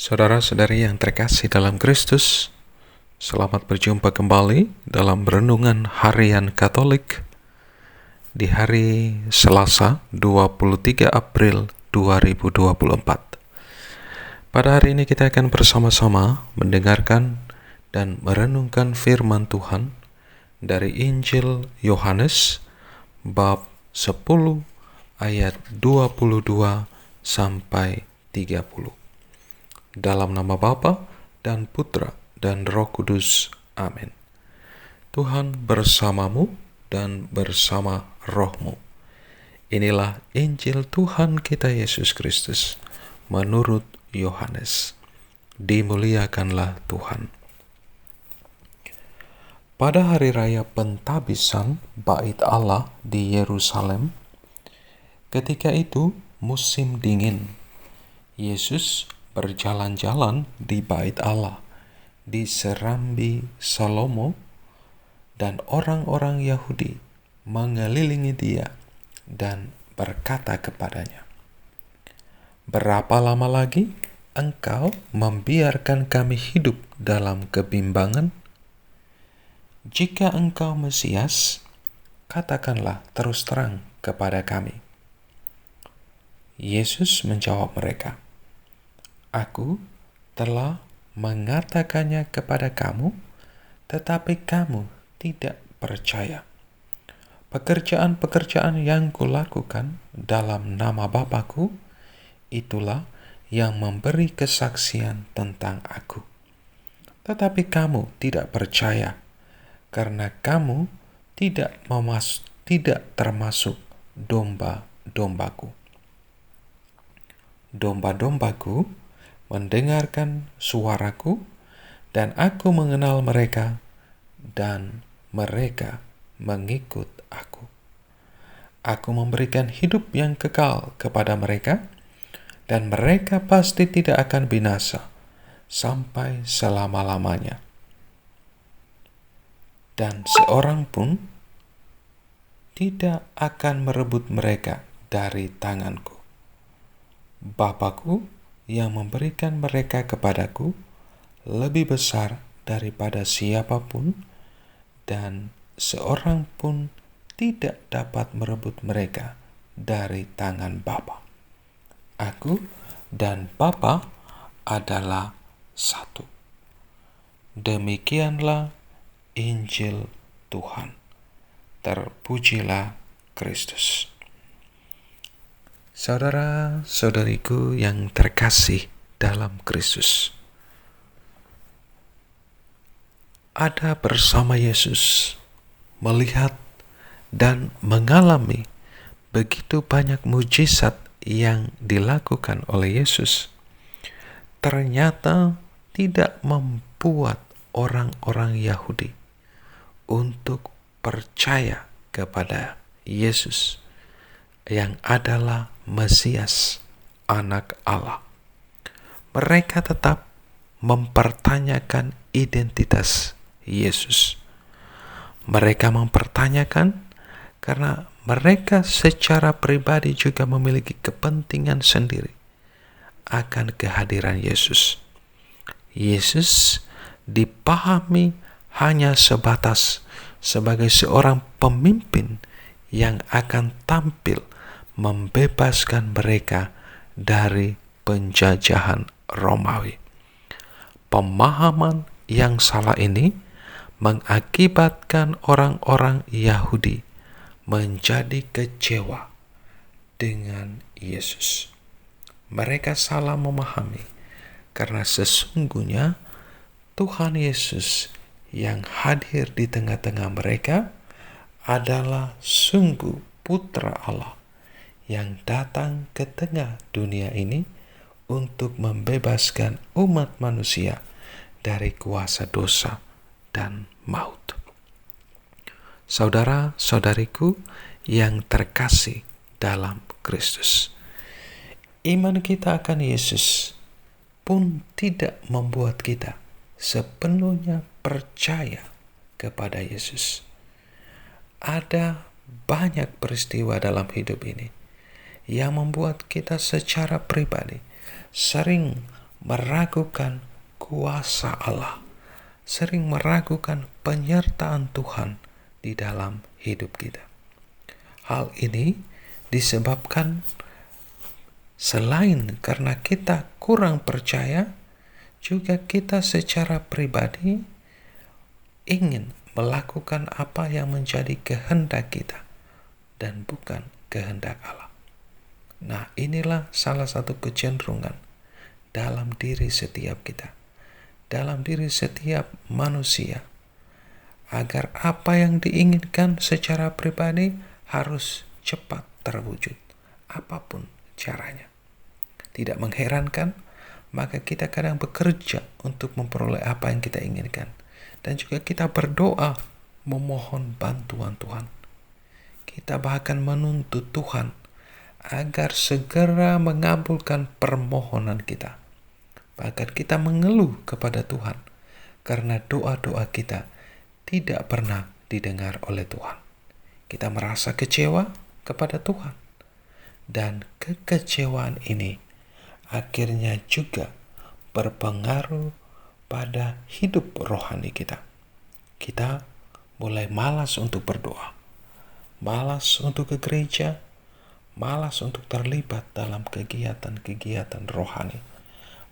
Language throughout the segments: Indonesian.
Saudara-saudari yang terkasih dalam Kristus, selamat berjumpa kembali dalam Renungan Harian Katolik di hari Selasa 23 April 2024. Pada hari ini kita akan bersama-sama mendengarkan dan merenungkan firman Tuhan dari Injil Yohanes bab 10 ayat 22 sampai 30. Dalam nama Bapa dan Putra dan Roh Kudus. Amin. Tuhan bersamamu dan bersama rohmu. Inilah Injil Tuhan kita Yesus Kristus menurut Yohanes. Dimuliakanlah Tuhan. Pada hari raya pentabisan Bait Allah di Yerusalem, ketika itu musim dingin, Yesus berjalan-jalan di Bait Allah, di Serambi Salomo, dan orang-orang Yahudi mengelilingi dia dan berkata kepadanya, "Berapa lama lagi engkau membiarkan kami hidup dalam kebimbangan? Jika engkau Mesias, katakanlah terus terang kepada kami." Yesus menjawab mereka, "Aku telah mengatakannya kepada kamu, tetapi kamu tidak percaya. Pekerjaan-pekerjaan yang kulakukan dalam nama Bapa-Ku, itulah yang memberi kesaksian tentang Aku. Tetapi kamu tidak percaya, karena kamu tidak termasuk domba-dombaku. Domba-dombaku mendengarkan suaraku, dan aku mengenal mereka, dan mereka mengikut aku. Aku memberikan hidup yang kekal kepada mereka, dan mereka pasti tidak akan binasa sampai selama-lamanya. Dan seorang pun tidak akan merebut mereka dari tanganku. Bapa-Ku yang memberikan mereka kepadaku lebih besar daripada siapapun, dan seorang pun tidak dapat merebut mereka dari tangan Bapa. Aku dan Bapa adalah satu." Demikianlah Injil Tuhan. Terpujilah Kristus. Saudara-saudariku yang terkasih dalam Kristus, ada bersama Yesus melihat dan mengalami begitu banyak mujizat yang dilakukan oleh Yesus, ternyata tidak membuat orang-orang Yahudi untuk percaya kepada Yesus yang adalah Mesias, Anak Allah. Mereka tetap mempertanyakan identitas Yesus. Mereka mempertanyakan karena mereka secara pribadi juga memiliki kepentingan sendiri akan kehadiran Yesus. Yesus dipahami hanya sebatas sebagai seorang pemimpin yang akan tampil membebaskan mereka dari penjajahan Romawi. Pemahaman yang salah ini mengakibatkan orang-orang Yahudi menjadi kecewa dengan Yesus. Mereka salah memahami karena sesungguhnya Tuhan Yesus yang hadir di tengah-tengah mereka adalah sungguh Putra Allah yang datang ke tengah dunia ini untuk membebaskan umat manusia dari kuasa dosa dan maut. Saudara-saudariku yang terkasih dalam Kristus, iman kita akan Yesus pun tidak membuat kita sepenuhnya percaya kepada Yesus. Ada banyak peristiwa dalam hidup ini yang membuat kita secara pribadi sering meragukan kuasa Allah, sering meragukan penyertaan Tuhan di dalam hidup kita. Hal ini disebabkan selain karena kita kurang percaya, juga kita secara pribadi ingin melakukan apa yang menjadi kehendak kita dan bukan kehendak Allah. Nah, inilah salah satu kecenderungan dalam diri setiap kita, dalam diri setiap manusia, agar apa yang diinginkan secara pribadi harus cepat terwujud, apapun caranya. Tidak mengherankan, maka kita kadang bekerja untuk memperoleh apa yang kita inginkan. Dan juga kita berdoa memohon bantuan Tuhan. Kita bahkan menuntut Tuhan agar segera mengabulkan permohonan kita. Bahkan kita mengeluh kepada Tuhan karena doa-doa kita tidak pernah didengar oleh Tuhan. Kita merasa kecewa kepada Tuhan. Dan kekecewaan ini akhirnya juga berpengaruh pada hidup rohani kita. Kita mulai malas untuk berdoa, malas untuk ke gereja, malas untuk terlibat dalam kegiatan-kegiatan rohani,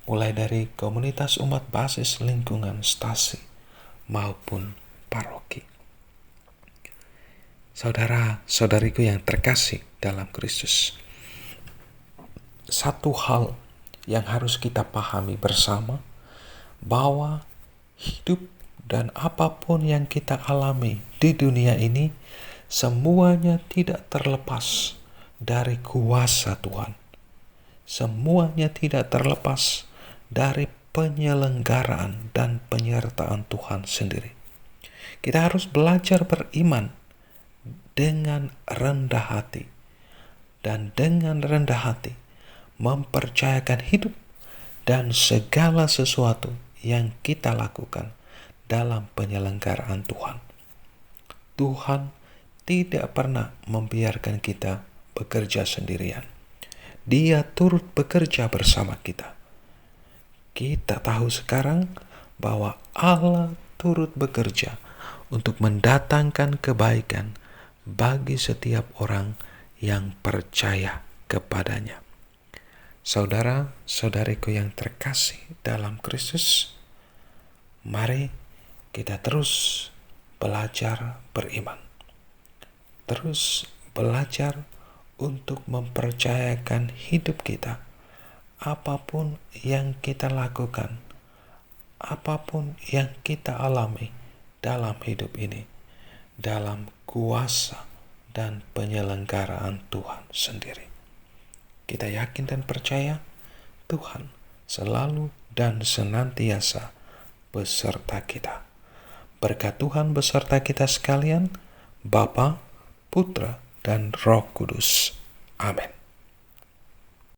mulai dari komunitas umat basis lingkungan stasi maupun paroki. Saudara-saudariku yang terkasih dalam Kristus, satu hal yang harus kita pahami bersama, bahwa hidup dan apapun yang kita alami di dunia ini semuanya tidak terlepas dari kuasa Tuhan. Semuanya tidak terlepas dari penyelenggaraan dan penyertaan Tuhan sendiri. Kita harus belajar beriman dengan rendah hati, dan dengan rendah hati mempercayakan hidup dan segala sesuatu yang kita lakukan dalam penyelenggaraan Tuhan. Tuhan tidak pernah membiarkan kita bekerja sendirian. Dia turut bekerja bersama kita. Kita tahu sekarang bahwa Allah turut bekerja untuk mendatangkan kebaikan bagi setiap orang yang percaya kepadanya. Saudara-saudariku yang terkasih dalam Kristus, mari kita terus belajar beriman. Terus belajar untuk mempercayakan hidup kita, apapun yang kita lakukan, apapun yang kita alami dalam hidup ini, dalam kuasa dan penyelenggaraan Tuhan sendiri. Kita yakin dan percaya Tuhan selalu dan senantiasa beserta kita. Berkat Tuhan beserta kita sekalian, Bapa, Putra, dan Roh Kudus. Amin.